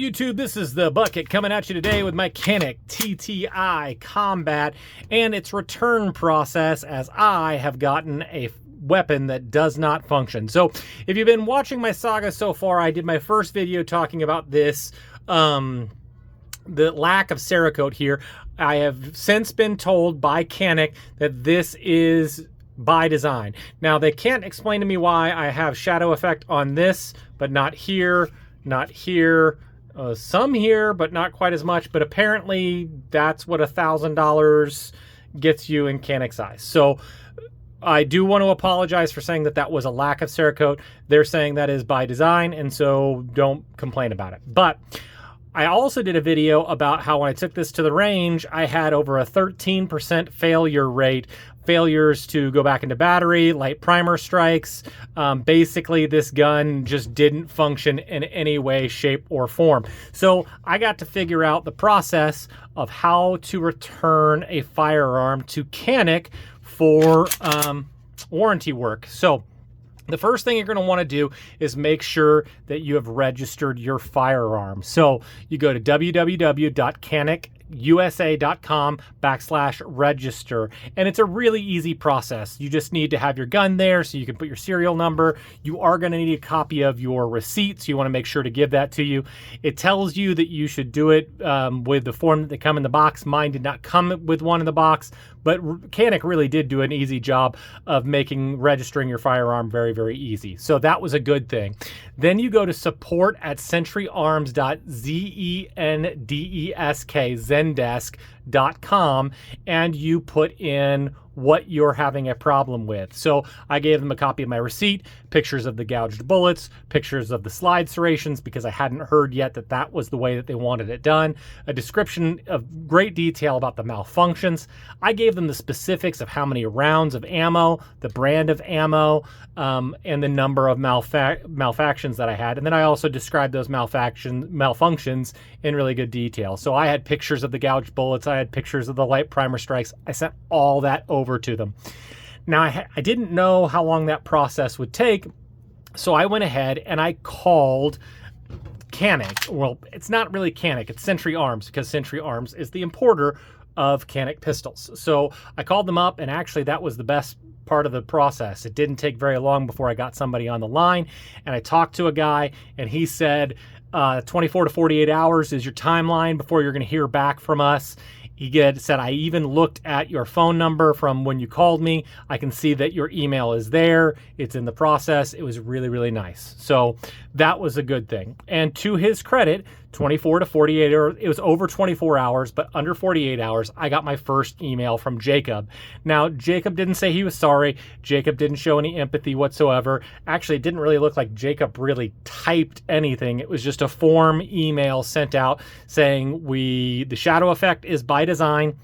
YouTube? This is the Bucket coming at you today with my CANiK TTI Combat and its return process, as I have gotten a weapon that does not function. So if you've been watching my saga so far, I did my first video talking about this, the lack of Cerakote here. I have since been told by CANiK that this is by design. Now, they can't explain to me why I have shadow effect on this, but not here, not here, some here, but not quite as much. But apparently that's what $1,000 gets you in CANiK's eyes. So I do want to apologize for saying that that was a lack of Cerakote. They're saying that is by design, and so don't complain about it. But I also did a video about how when I took this to the range, I had over a 13% failure rate. Failures to go back into battery, light primer strikes. Basically, this gun just didn't function in any way, shape, or form. So I got to figure out the process of how to return a firearm to CANiK for warranty work. So the first thing you're going to want to do is make sure that you have registered your firearm. So you go to www.canikUSA.com/register, and it's a really easy process. You just need to have your gun there so you can put your serial number. You are going to need a copy of your receipt, so you want to make sure to give that to you. It tells you that you should do it with the form that they come in the box. Mine did not come with one in the box, but CANiK really did do an easy job of making registering your firearm very, very easy. So that was a good thing. Then you go to support@centuryarms.zendesk.com, and you put in what you're having a problem with. So I gave them a copy of my receipt, pictures of the gouged bullets, pictures of the slide serrations, because I hadn't heard yet that that was the way that they wanted it done, a description of great detail about the malfunctions. I gave them the specifics of how many rounds of ammo, the brand of ammo, and the number of malfunctions that I had. And then I also described those malfunctions in really good detail. So I had pictures of the gouged bullets, I had pictures of the light primer strikes. I sent all that over to them. Now, I didn't know how long that process would take, so I went ahead and I called CANiK. Well, it's not really CANiK, it's Century Arms, because Century Arms is the importer of CANiK pistols. So I called them up, and actually that was the best part of the process. It didn't take very long before I got somebody on the line, and I talked to a guy, and he said 24 to 48 hours is your timeline before you're going to hear back from us. He said, I even looked at your phone number from when you called me. I can see that your email is there. It's in the process. It was really, really nice. So that was a good thing. And to his credit, 24 to 48 hours, it was over 24 hours, but under 48 hours, I got my first email from Jacob. Now, Jacob didn't say he was sorry. Jacob didn't show any empathy whatsoever. Actually, it didn't really look like Jacob really typed anything. It was just a form email sent out saying the shadow effect is by design.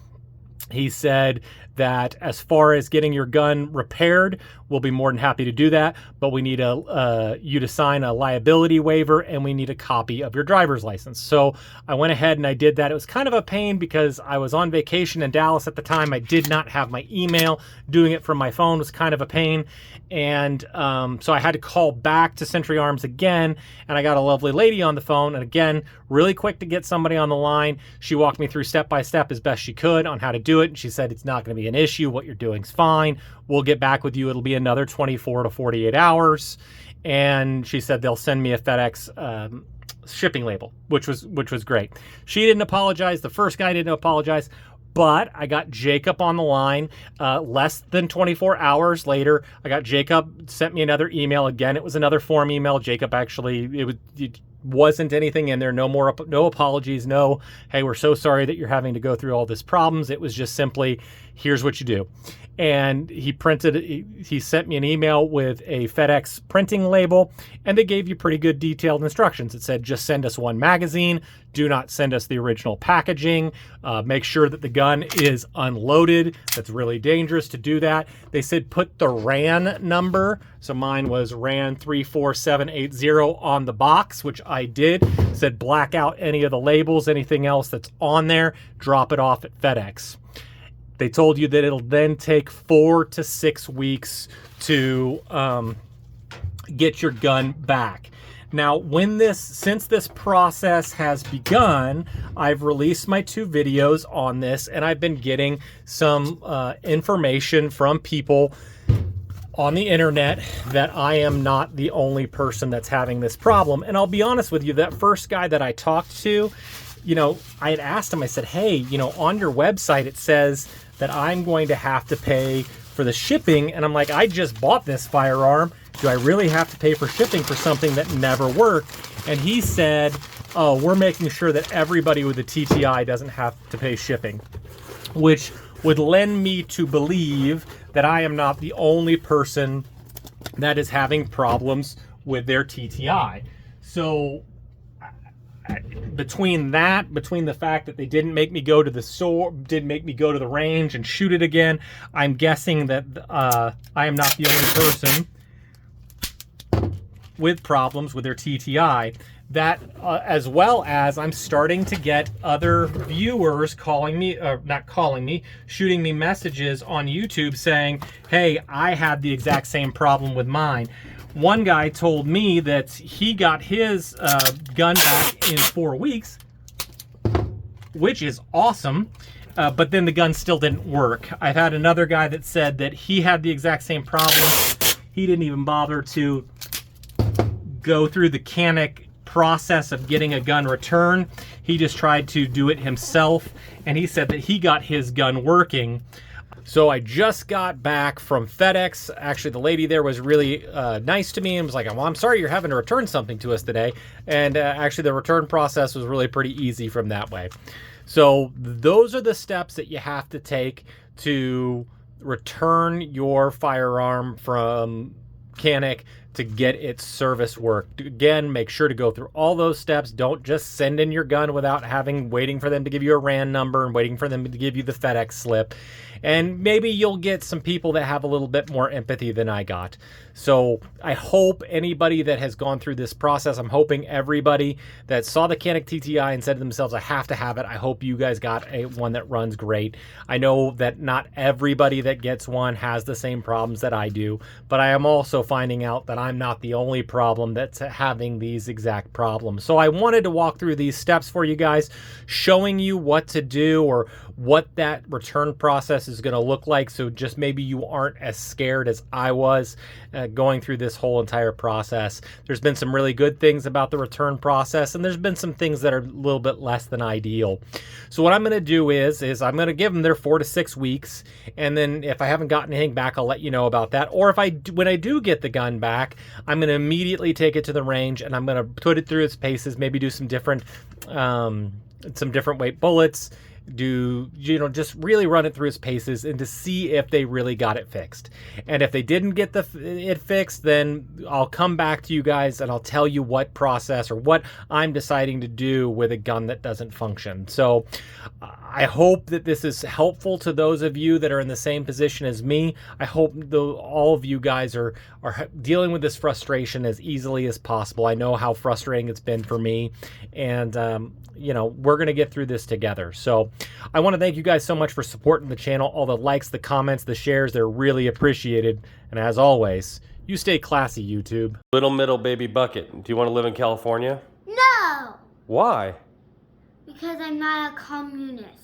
He said that as far as getting your gun repaired, we'll be more than happy to do that, but we need you to sign a liability waiver, and we need a copy of your driver's license. So I went ahead and I did that. It was kind of a pain because I was on vacation in Dallas at the time. I did not have my email. Doing it from my phone was kind of a pain. And so I had to call back to Century Arms again, and I got a lovely lady on the phone, and again, really quick to get somebody on the line. She walked me through step by step as best she could on how to do it, and she said, it's not going to be an issue. What you're doing's fine. We'll get back with you. It'll be another 24 to 48 hours. And she said they'll send me a FedEx shipping label, which was great. She didn't apologize. The first guy didn't apologize. But I got Jacob on the line less than 24 hours later. I got Jacob, sent me another email. Again, it was another form email. Jacob actually, it wasn't anything in there. No apologies. No, hey, we're so sorry that you're having to go through all this problems. It was just simply, here's what you do. And he sent me an email with a FedEx printing label, and they gave you pretty good detailed instructions. It said, just send us one magazine. Do not send us the original packaging. Make sure that the gun is unloaded. That's really dangerous to do that. They said, put the RAN number. So mine was RAN 34780 on the box, which I did. It said, black out any of the labels, anything else that's on there, drop it off at FedEx. They told you that it'll then take 4 to 6 weeks to get your gun back. Now, since this process has begun, I've released my 2 videos on this, and I've been getting some information from people on the internet that I am not the only person that's having this problem. And I'll be honest with you, that first guy that I talked to, you know, I had asked him, I said, hey, you know, on your website, it says that I'm going to have to pay for the shipping. And I'm like, I just bought this firearm. Do I really have to pay for shipping for something that never worked? And he said, oh, we're making sure that everybody with a TTI doesn't have to pay shipping, which would lend me to believe that I am not the only person that is having problems with their TTI. So between the fact that they didn't make me go to the store, didn't make me go to the range and shoot it again, I'm guessing that I am not the only person with problems with their TTI. That as well as I'm starting to get other viewers calling me, not calling me, shooting me messages on YouTube saying, hey, I had the exact same problem with mine. One guy told me that he got his gun back in 4 weeks, which is awesome, but then the gun still didn't work. I've had another guy that said that he had the exact same problem. He didn't even bother to go through the CANiK process of getting a gun returned. He just tried to do it himself, and he said that he got his gun working. So I just got back from FedEx. Actually, the lady there was really nice to me and was like, well, I'm sorry you're having to return something to us today. And actually the return process was really pretty easy from that way. So those are the steps that you have to take to return your firearm from CANiK to get its service work. Again, make sure to go through all those steps. Don't just send in your gun without waiting for them to give you a RAN number and waiting for them to give you the FedEx slip. And maybe you'll get some people that have a little bit more empathy than I got. So I hope anybody that has gone through this process, I'm hoping everybody that saw the CANiK TTI and said to themselves, I have to have it. I hope you guys got one that runs great. I know that not everybody that gets one has the same problems that I do, but I am also finding out that I'm not the only problem that's having these exact problems. So I wanted to walk through these steps for you guys, showing you what to do or what that return process is going to look like. So just maybe you aren't as scared as I was going through this whole entire process. There's been some really good things about the return process, and there's been some things that are a little bit less than ideal. So what I'm going to do is I'm going to give them their 4 to 6 weeks, and then if I haven't gotten anything back, I'll let you know about that. Or when I do get the gun back, I'm going to immediately take it to the range and I'm going to put it through its paces, maybe do some different weight bullets, just really run it through its paces and to see if they really got it fixed. And if they didn't get it fixed, then I'll come back to you guys and I'll tell you what process or what I'm deciding to do with a gun that doesn't function. So I hope that this is helpful to those of you that are in the same position as me. I hope all of you guys are dealing with this frustration as easily as possible. I know how frustrating it's been for me, and we're going to get through this together. So I want to thank you guys so much for supporting the channel. All the likes, the comments, the shares, they're really appreciated. And as always, you stay classy, YouTube. Little middle baby bucket. Do you want to live in California? No! Why? Because I'm not a communist.